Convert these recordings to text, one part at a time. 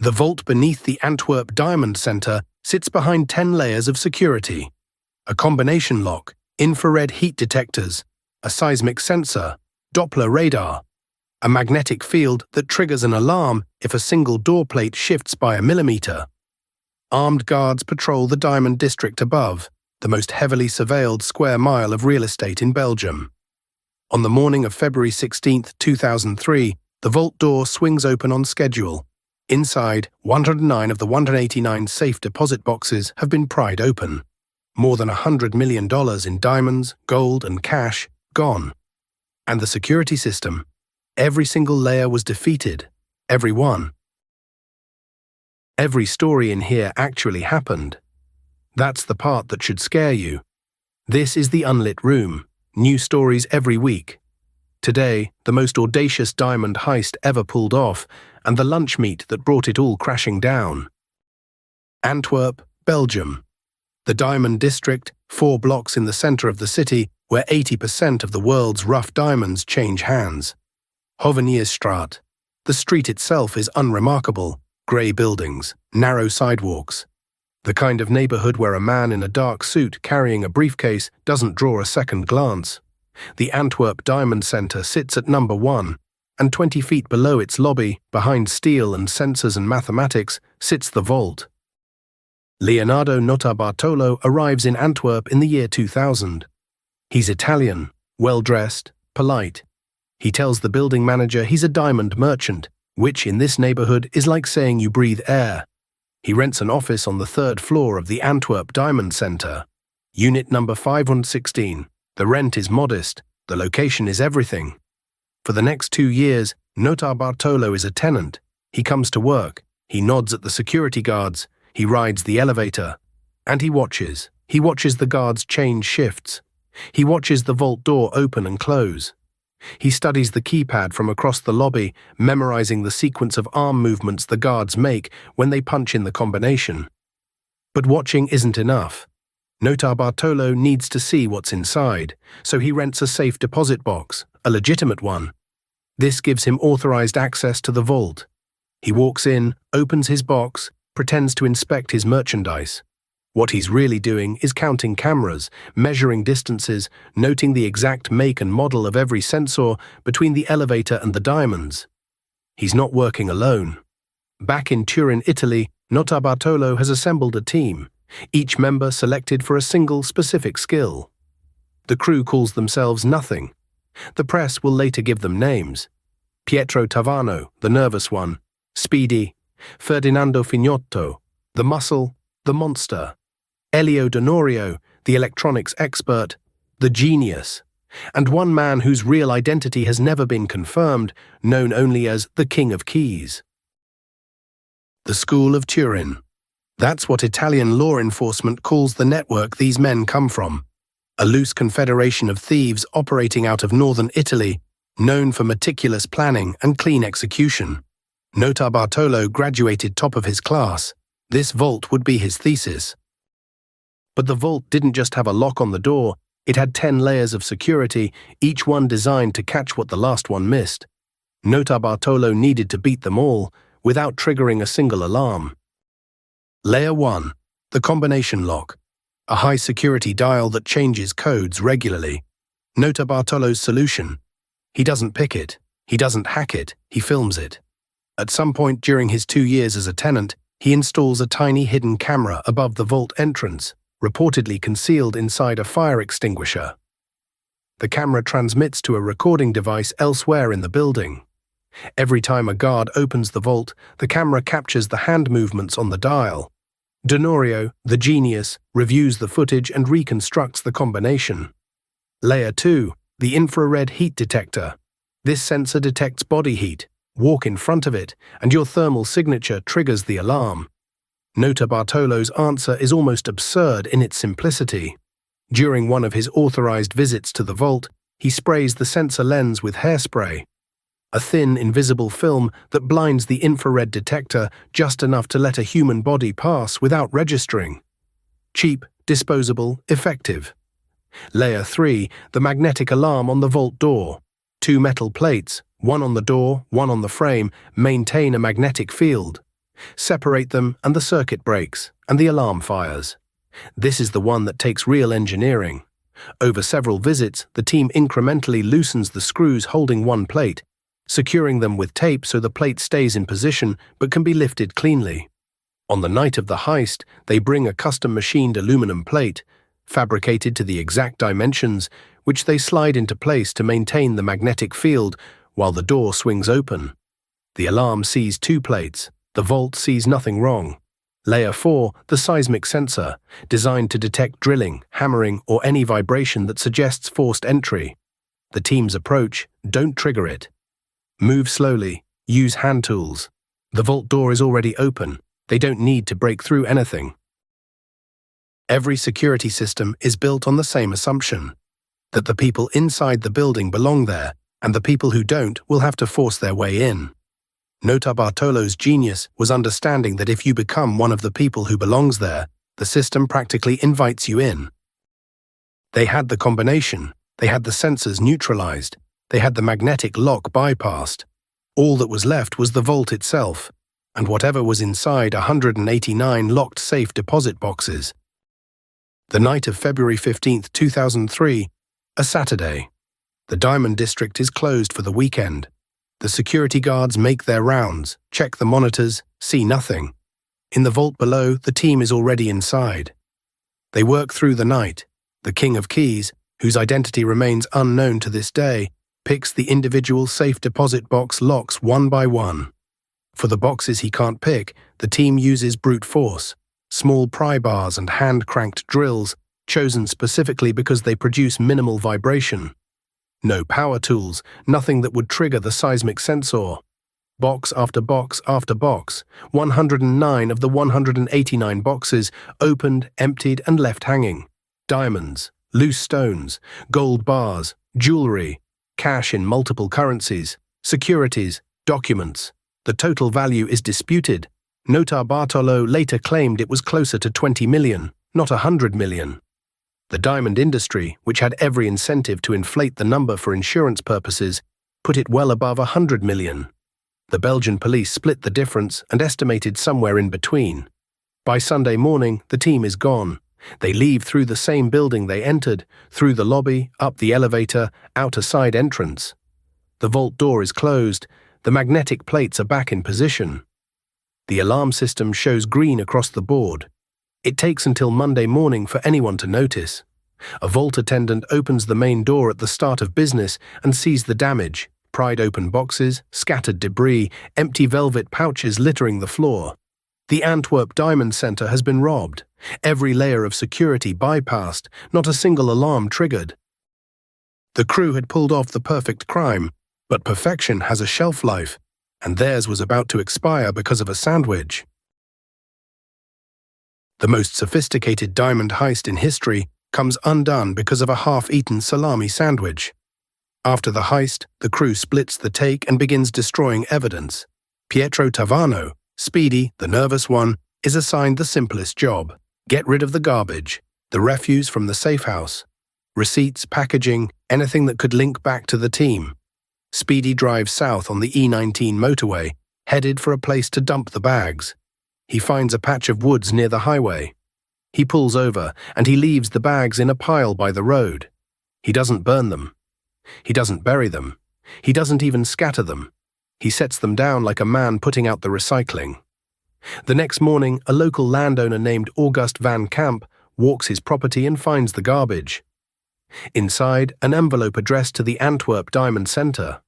The vault beneath the Antwerp Diamond Center sits behind 10 layers of security. A combination lock, infrared heat detectors, a seismic sensor, Doppler radar, a magnetic field that triggers an alarm if a single door plate shifts by a millimeter. Armed guards patrol the diamond district above, the most heavily surveilled square mile of real estate in Belgium. On the morning of February 16, 2003, the vault door swings open on schedule. Inside, 109 of the 189 safe deposit boxes have been pried open. More than $100 million in diamonds, gold, and cash gone. And the security system? Every single layer was defeated. Every one. Every story in here actually happened. That's the part that should scare you. This is the Unlit Room. New stories every week. Today, the most audacious diamond heist ever pulled off, and the lunch meat that brought it all crashing down. Antwerp, Belgium. The Diamond District, 4 blocks in the center of the city, where 80% of the world's rough diamonds change hands. Hovenierstraat. The street itself is unremarkable. Grey buildings, narrow sidewalks. The kind of neighborhood where a man in a dark suit carrying a briefcase doesn't draw a second glance. The Antwerp Diamond Center sits at number 1, and 20 feet below its lobby, behind steel and sensors and mathematics, sits the vault. Leonardo Notarbartolo arrives in Antwerp in the year 2000. He's Italian, well-dressed, polite. He tells the building manager he's a diamond merchant, which in this neighborhood is like saying you breathe air. He rents an office on the 3rd floor of the Antwerp Diamond Center. Unit number 516. The rent is modest. The location is everything. For the next 2 years, Notarbartolo is a tenant. He comes to work. He nods at the security guards. He rides the elevator. And he watches. He watches the guards change shifts. He watches the vault door open and close. He studies the keypad from across the lobby, memorizing the sequence of arm movements the guards make when they punch in the combination. But watching isn't enough. Notarbartolo needs to see what's inside, so he rents a safe deposit box, a legitimate one. This gives him authorized access to the vault. He walks in, opens his box, pretends to inspect his merchandise. What he's really doing is counting cameras, measuring distances, noting the exact make and model of every sensor between the elevator and the diamonds. He's not working alone. Back in Turin, Italy, Notarbartolo has assembled a team, each member selected for a single specific skill. The crew calls themselves Nothing. The press will later give them names. Pietro Tavano, the nervous one, Speedy, Ferdinando Fignotto, the muscle, the monster, Elio Donorio, the electronics expert, the genius, and one man whose real identity has never been confirmed, known only as the King of Keys. The School of Turin. That's what Italian law enforcement calls the network these men come from. A loose confederation of thieves operating out of northern Italy, known for meticulous planning and clean execution. Notarbartolo graduated top of his class. This vault would be his thesis. But the vault didn't just have a lock on the door, it had 10 layers of security, each one designed to catch what the last one missed. Notarbartolo needed to beat them all, without triggering a single alarm. Layer 1. The combination lock. A high-security dial that changes codes regularly. Notarbartolo's solution. He doesn't pick it. He doesn't hack it. He films it. At some point during his 2 years as a tenant, he installs a tiny hidden camera above the vault entrance, reportedly concealed inside a fire extinguisher. The camera transmits to a recording device elsewhere in the building. Every time a guard opens the vault, the camera captures the hand movements on the dial. Donorio, the genius, reviews the footage and reconstructs the combination. Layer 2. The infrared heat detector. This sensor detects body heat. Walk in front of it, and your thermal signature triggers the alarm. Notarbartolo's answer is almost absurd in its simplicity. During one of his authorized visits to the vault, he sprays the sensor lens with hairspray, a thin, invisible film that blinds the infrared detector just enough to let a human body pass without registering. Cheap, disposable, effective. Layer 3, the magnetic alarm on the vault door. 2 metal plates, one on the door, one on the frame, maintain a magnetic field. Separate them and the circuit breaks, and the alarm fires. This is the one that takes real engineering. Over several visits, the team incrementally loosens the screws holding one plate, securing them with tape so the plate stays in position but can be lifted cleanly. On the night of the heist, they bring a custom-machined aluminum plate, fabricated to the exact dimensions, which they slide into place to maintain the magnetic field while the door swings open. The alarm sees 2 plates. The vault sees nothing wrong. Layer 4, the seismic sensor, designed to detect drilling, hammering, or any vibration that suggests forced entry. The team's approach: don't trigger it. Move slowly, use hand tools. The vault door is already open. They don't need to break through anything. Every security system is built on the same assumption: that the people inside the building belong there, and the people who don't will have to force their way in. Notarbartolo's genius was understanding that if you become one of the people who belongs there, the system practically invites you in. They had the combination, they had the sensors neutralized, they had the magnetic lock bypassed. All that was left was the vault itself, and whatever was inside 189 locked safe deposit boxes. The night of February 15, 2003, a Saturday. The Diamond District is closed for the weekend. The security guards make their rounds, check the monitors, see nothing. In the vault below, the team is already inside. They work through the night. The King of Keys, whose identity remains unknown to this day, picks the individual safe deposit box locks one by one. For the boxes he can't pick, the team uses brute force, small pry bars and hand-cranked drills, chosen specifically because they produce minimal vibration. No power tools, nothing that would trigger the seismic sensor. Box after box after box, 109 of the 189 boxes opened, emptied, and left hanging. Diamonds, loose stones, gold bars, jewelry, cash in multiple currencies, securities, documents. The total value is disputed. Notarbartolo later claimed it was closer to 20 million, not 100 million. The diamond industry, which had every incentive to inflate the number for insurance purposes, put it well above 100 million. The Belgian police split the difference and estimated somewhere in between. By Sunday morning, the team is gone. They leave through the same building they entered, through the lobby, up the elevator, out a side entrance. The vault door is closed. The magnetic plates are back in position. The alarm system shows green across the board. It takes until Monday morning for anyone to notice. A vault attendant opens the main door at the start of business and sees the damage: pried open boxes, scattered debris, empty velvet pouches littering the floor. The Antwerp Diamond Center has been robbed. Every layer of security bypassed, not a single alarm triggered. The crew had pulled off the perfect crime, but perfection has a shelf life, and theirs was about to expire because of a sandwich. The most sophisticated diamond heist in history comes undone because of a half-eaten salami sandwich. After the heist, the crew splits the take and begins destroying evidence. Pietro Tavano, Speedy, the nervous one, is assigned the simplest job: get rid of the garbage, the refuse from the safe house, receipts, packaging, anything that could link back to the team. Speedy drives south on the E19 motorway, headed for a place to dump the bags. He finds a patch of woods near the highway. He pulls over, and he leaves the bags in a pile by the road. He doesn't burn them. He doesn't bury them. He doesn't even scatter them. He sets them down like a man putting out the recycling. The next morning, a local landowner named August van Camp walks his property and finds the garbage. Inside, an envelope addressed to the Antwerp Diamond Center,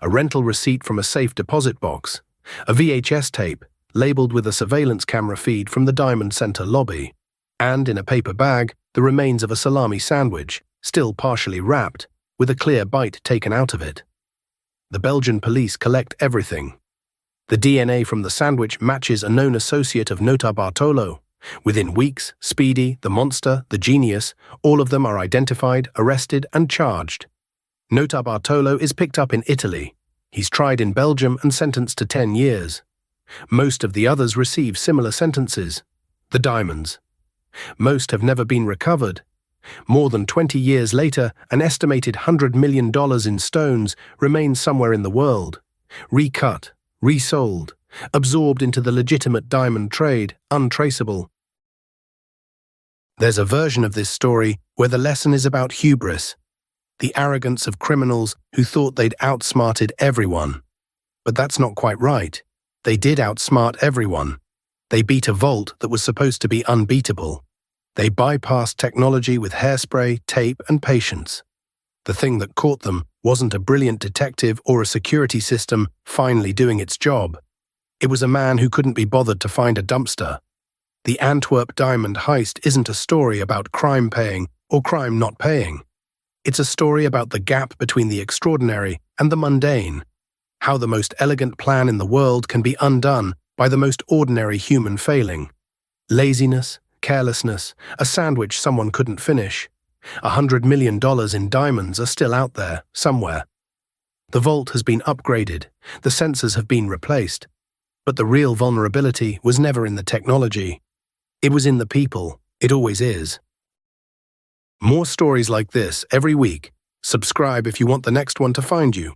a rental receipt from a safe deposit box, a VHS tape, labeled with a surveillance camera feed from the Diamond Center lobby, and in a paper bag, the remains of a salami sandwich, still partially wrapped, with a clear bite taken out of it. The Belgian police collect everything. The DNA from the sandwich matches a known associate of Notarbartolo. Within weeks, Speedy, the monster, the genius, all of them are identified, arrested, and charged. Notarbartolo is picked up in Italy. He's tried in Belgium and sentenced to 10 years. Most of the others receive similar sentences. The diamonds. Most have never been recovered. More than 20 years later, an estimated $100 million in stones remains somewhere in the world, recut, resold, absorbed into the legitimate diamond trade, untraceable. There's a version of this story where the lesson is about hubris, the arrogance of criminals who thought they'd outsmarted everyone. But that's not quite right. They did outsmart everyone. They beat a vault that was supposed to be unbeatable. They bypassed technology with hairspray, tape, and patience. The thing that caught them wasn't a brilliant detective or a security system finally doing its job. It was a man who couldn't be bothered to find a dumpster. The Antwerp Diamond Heist isn't a story about crime paying or crime not paying. It's a story about the gap between the extraordinary and the mundane, how the most elegant plan in the world can be undone by the most ordinary human failing. Laziness, carelessness, a sandwich someone couldn't finish. $100 million in diamonds are still out there, somewhere. The vault has been upgraded, the sensors have been replaced, but the real vulnerability was never in the technology. It was in the people. It always is. More stories like this every week. Subscribe if you want the next one to find you.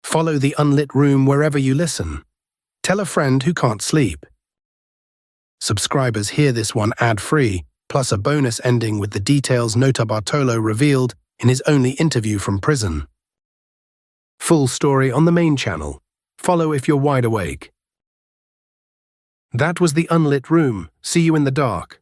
Follow the Unlit Room wherever you listen. Tell a friend who can't sleep. Subscribers hear this one ad-free, plus a bonus ending with the details Nota Bartolo revealed in his only interview from prison. Full story on the main channel. Follow if you're wide awake. That was the Unlit Room. See you in the dark.